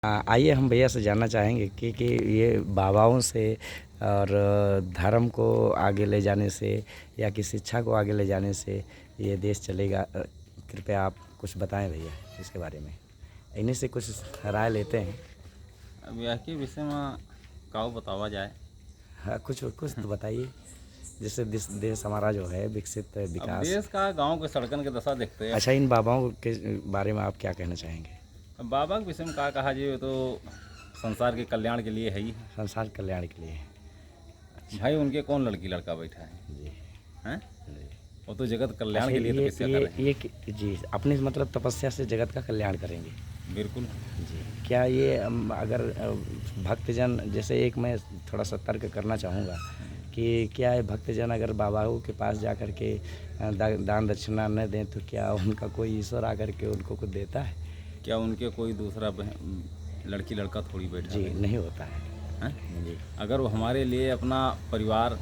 आइए हम भैया से जानना चाहेंगे कि ये बाबाओं से और धर्म को आगे ले जाने से या कि शिक्षा को आगे ले जाने से ये देश चलेगा। कृपया आप कुछ बताएं भैया इसके बारे में। इन्हीं से कुछ राय लेते हैं। अब यह के विषय में काऊ बतावा जाए। हाँ, कुछ कुछ तो बताइए जिससे देश हमारा जो है विकसित अब विकास। देश का गांव के सड़कन के दशा देखते हैं। अच्छा, इन बाबाओं के बारे में आप क्या कहना चाहेंगे? अब बाबा के विषय में का कहा जाए तो संसार के कल्याण के लिए है ही। संसार कल्याण के लिए। भाई उनके कौन लड़की लड़का बैठा है जी हैं? जी। वो तो जगत कल्याण अच्छा, के लिए तपस्या कर रहे हैं। ये जी अपनी मतलब तपस्या से जगत का कल्याण करेंगे। बिल्कुल। जी, क्या ये अगर भक्तजन जैसे एक मैं थोड़ा सा तर्क करना चाहूँगा कि क्या है भक्तजन अगर बाबाओं के पास जा कर के दान दक्षिणा न दें तो क्या उनका कोई ईश्वर आकर के उनको कुछ देता है? क्या उनके कोई दूसरा लड़की लड़का थोड़ी बैठा जी है? नहीं होता है। हैं? जी अगर वो हमारे लिए अपना परिवार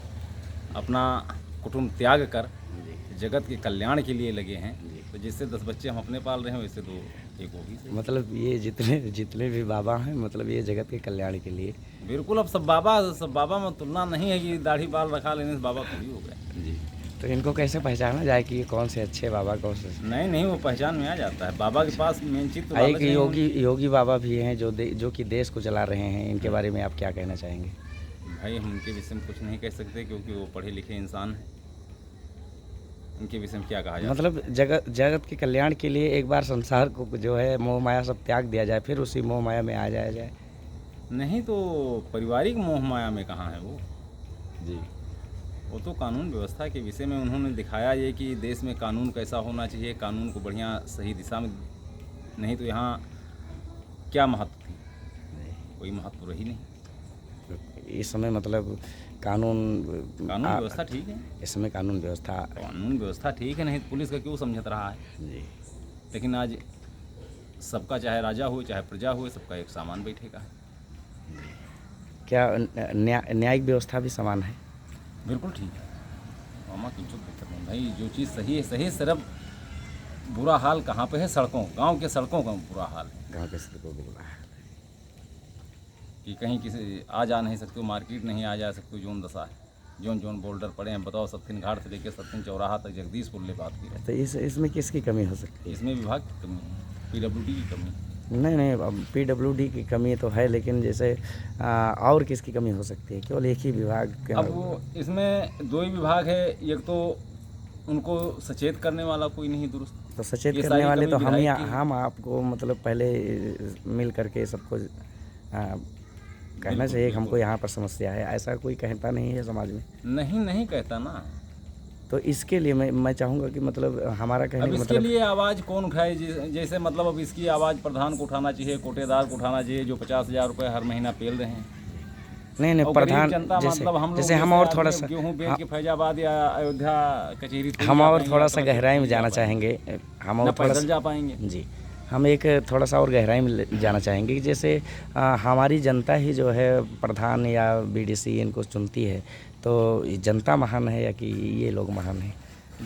अपना कुटुंब त्याग कर जी जगत के कल्याण के लिए लगे हैं जी। तो जिससे 10 बच्चे हम अपने पाल रहे हैं वैसे तो एक होगी सही। मतलब ये जितने भी बाबा हैं मतलब ये जगत के कल्याण के लिए। बिल्कुल। अब सब बाबा में तुलना नहीं है कि दाढ़ी बाल रखा लेने से बाबा थोड़ी हो गए। जी, तो इनको कैसे पहचाना जाए कि ये कौन से अच्छे बाबा कौन से? नहीं वो पहचान में आ जाता है। बाबा के पास मेन चीज तो एक लालच नहीं है योगी बाबा भी हैं जो कि देश को चला रहे हैं। इनके बारे में आप क्या कहना चाहेंगे? भाई हम उनके विषय में कुछ नहीं कह सकते क्योंकि वो पढ़े लिखे इंसान हैं। उनके विषय में क्या कहा जाए? मतलब जगत के कल्याण के लिए एक बार संसार को जो है मोह माया सब त्याग दिया जाए, फिर उसी मोह माया में आ जाया जाए। नहीं तो पारिवारिक मोह माया में कहाँ है वो? जी वो तो कानून व्यवस्था के विषय में उन्होंने दिखाया ये कि देश में कानून कैसा होना चाहिए, कानून को बढ़िया सही दिशा में। नहीं तो यहाँ क्या महत्व थी? कोई महत्व रही नहीं। इस समय मतलब कानून व्यवस्था ठीक है। इस समय कानून व्यवस्था ठीक है। नहीं तो पुलिस का क्यों समझत रहा है? जी। लेकिन आज सबका चाहे राजा हो चाहे प्रजा हो सबका एक सामान बैठेगा है। क्या न्यायिक व्यवस्था भी समान है? बिल्कुल ठीक है। मामा कुछ दिक्कत नहीं भाई। जो चीज़ सही है सही। सिर्फ बुरा हाल कहाँ पे है? सड़कों, गांव के सड़कों का बुरा हाल है। गाँव के सड़कों को बुरा है कि कहीं किसी आ जा नहीं सकते, मार्केट नहीं आ जा सकते। जोन दशा है, जोन बोल्डर पड़े हैं। बताओ सत्तिन घाट से लेकर सत्तिन चौराहा तक जगदीशपुर ले बात की है। तो इसमें किसकी कमी हो सकती है? इसमें विभाग की कमी है, PWD की कमी है। नहीं अब PWD की कमी तो है लेकिन जैसे और किसकी कमी हो सकती है? केवल एक ही विभाग अब वो इसमें 2 ही विभाग है। एक तो उनको सचेत करने वाला कोई नहीं दुरुस्त। तो सचेत ये करने सारी वाले कमी तो विधायक की है। हम आपको मतलब पहले मिल करके सबको कहना बिल्कुल, चाहिए कि हमको बिल्कुल। यहाँ पर समस्या है। ऐसा कोई कहता नहीं है समाज में। नहीं कहता ना। तो इसके लिए मैं चाहूँगा कि मतलब हमारा कहने अब का इसके मतलब लिए आवाज़ कौन उठाए? जैसे मतलब अब इसकी आवाज़ प्रधान को उठाना चाहिए, कोटेदार को उठाना चाहिए जो 50,000 रुपये हर महीना पेल रहे हैं। नहीं और प्रधान गरीब जनता मतलब हम लोग जैसे हम और थोड़ा आदमी सा गेहूं बेच के फैजाबाद या अयोध्या कचहरी थोड़ी हम जा और पाएंगे, थोड़ा या सा अपना गहराई में जा जाना पाएंगे। चाहेंगे। हम ना और थोड़ा पैदल जा पाएंगे। जी हम एक थोड़ा सा और गहराई में जाना चाहेंगे कि जैसे हमारी जनता ही जो है प्रधान या BDC इनको चुनती है। तो जनता महान है या कि ये लोग महान हैं?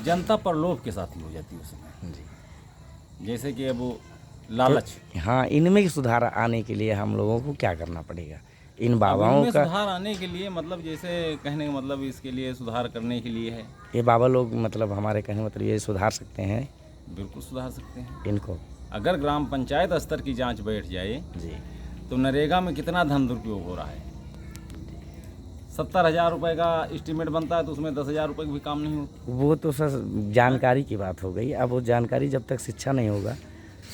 जनता प्रलोभ के साथ ही हो जाती है उसमें। जी जैसे कि अब वो लालच। हाँ, इनमें सुधार आने के लिए हम लोगों को क्या करना पड़ेगा? इन अब बाबाओं इनमें का सुधार आने के लिए मतलब जैसे कहने का मतलब इसके लिए सुधार करने के लिए है। ये बाबा लोग मतलब हमारे कहने मतलब ये सुधार सकते हैं बिल्कुल सुधार सकते हैं। इनको। अगर ग्राम पंचायत स्तर की जांच बैठ जाए जी तो नरेगा में कितना धन दुरुपयोग हो रहा है। 70,000 रुपये का एस्टीमेट बनता है तो उसमें 10,000 रुपये का भी काम नहीं होता। वो तो सर जानकारी की बात हो गई। अब वो जानकारी जब तक शिक्षा नहीं होगा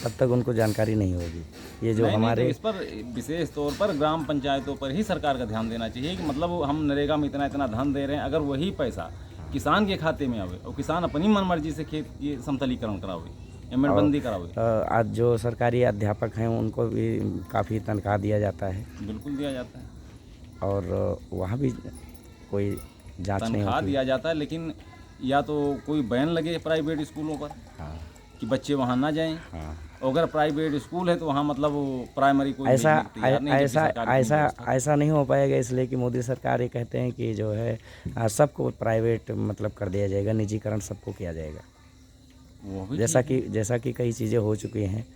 तब तक उनको जानकारी नहीं होगी। ये जो हमारे तो इस पर विशेष तौर पर ग्राम पंचायतों पर ही सरकार का ध्यान देना चाहिए कि मतलब हम नरेगा में इतना धन दे रहे हैं। अगर वही पैसा किसान के खाते में आवे और किसान अपनी मनमर्जी से खेत की समतलीकरण करावे, एमएड करावे। आज जो सरकारी अध्यापक हैं उनको भी काफ़ी तनख्वाह दिया जाता है। बिल्कुल दिया जाता है और वहाँ भी कोई जांच नहीं तनख्वाह होती। दिया जाता है। लेकिन या तो कोई बैन लगे प्राइवेट स्कूलों पर हाँ कि बच्चे वहाँ ना जाएं। हाँ। अगर प्राइवेट स्कूल है तो वहाँ मतलब वो प्राइमरी कोई ऐसा भेजने को तैयार नहीं, जबकि सरकार की व्यवस्था। ऐसा नहीं हो पाएगा इसलिए कि मोदी सरकार ये कहते हैं कि जो है सबको प्राइवेट मतलब कर दिया जाएगा, निजीकरण सबको किया जाएगा। वो भी जैसा कि कई चीज़ें हो चुकी हैं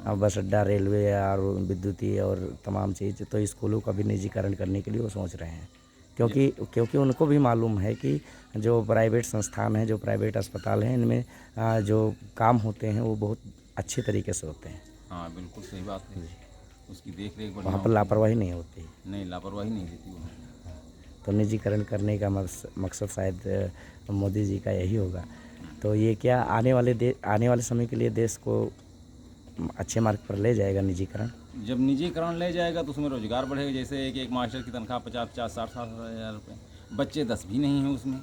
बस अड्डा, रेलवे और विद्युतीय और तमाम चीज़, तो स्कूलों का भी निजीकरण करने के लिए वो सोच रहे हैं। क्योंकि उनको भी मालूम है कि जो प्राइवेट संस्थान हैं, जो प्राइवेट अस्पताल हैं, इनमें जो काम होते हैं वो बहुत अच्छे तरीके से होते हैं। हाँ बिल्कुल सही बात है। उसकी देख रेख वहाँ पर लापरवाही नहीं होती। नहीं, लापरवाही नहीं देती वो। तो निजीकरण करने का मकसद शायद मोदी जी का यही होगा। तो ये क्या आने वाले समय के लिए देश को अच्छे मार्ग पर ले जाएगा निजीकरण? जब निजीकरण ले जाएगा तो उसमें रोजगार बढ़ेगा। जैसे एक मास्टर की तनख्वाह 50-50, 60-60 हज़ार रुपये, बच्चे 10 भी नहीं हैं उसमें।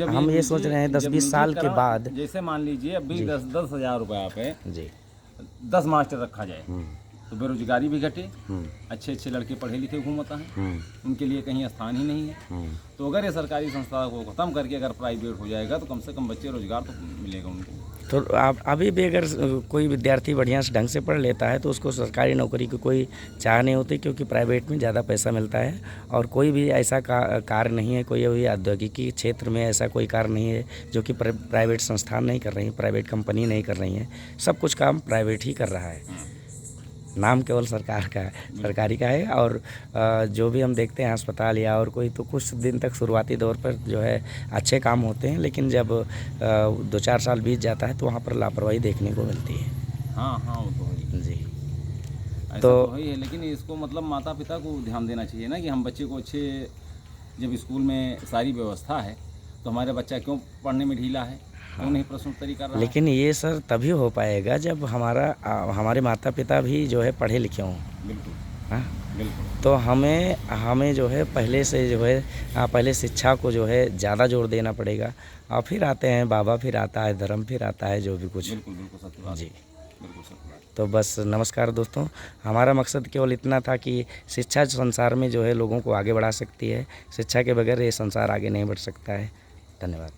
हम ये सोच रहे हैं 10-20 साल के बाद, जैसे मान लीजिए अभी 10-10 हज़ार रुपया पे जी 10 मास्टर रखा जाए तो बेरोजगारी भी घटे, हम्म, अच्छे लड़के पढ़े लिखे घूमता हैं, हम्म, उनके लिए कहीं स्थान ही नहीं है। तो अगर ये सरकारी संस्था को ख़त्म करके अगर प्राइवेट हो जाएगा तो कम से कम बच्चे रोजगार तो मिलेगा उनको। तो आप अभी भी अगर कोई विद्यार्थी बढ़िया से ढंग से पढ़ लेता है तो उसको सरकारी नौकरी की कोई चाह नहीं होती, क्योंकि प्राइवेट में ज़्यादा पैसा मिलता है। और कोई भी ऐसा कार्य नहीं है, कोई भी औद्योगिकी क्षेत्र में ऐसा कोई कार्य नहीं है जो कि प्राइवेट संस्थान नहीं कर रही है, प्राइवेट कंपनी नहीं कर रही है। सब कुछ काम प्राइवेट ही कर रहा है, नाम केवल सरकारी का है। और जो भी हम देखते हैं अस्पताल या और कोई, तो कुछ दिन तक शुरुआती दौर पर जो है अच्छे काम होते हैं, लेकिन जब 2-4 साल बीत जाता है तो वहाँ पर लापरवाही देखने को मिलती है। हाँ हाँ, वो तो है जी। ऐसा तो है ही है, लेकिन इसको मतलब माता पिता को ध्यान देना चाहिए ना कि हम बच्चे को अच्छे, जब स्कूल में सारी व्यवस्था है तो हमारे बच्चा क्यों पढ़ने में ढीला है, क्यों नहीं प्रश्नोत्तरी कर रहा है। लेकिन ये सर तभी हो पाएगा जब हमारे माता पिता भी जो है पढ़े लिखे हों। बिल्कुल। हाँ, बिल्कुल। तो हमें जो है पहले से जो है पहले शिक्षा को जो है ज़्यादा जोर देना पड़ेगा, और फिर आते हैं बाबा, फिर आता है धर्म, फिर आता है जो भी कुछ। बिल्कुल बिल्कुल सत्य बात। जी, बिल्कुल सत्य बात। तो बस नमस्कार दोस्तों, हमारा मकसद केवल इतना था कि शिक्षा संसार में जो है लोगों को आगे बढ़ा सकती है। शिक्षा के बगैर ये संसार आगे नहीं बढ़ सकता है। धन्यवाद।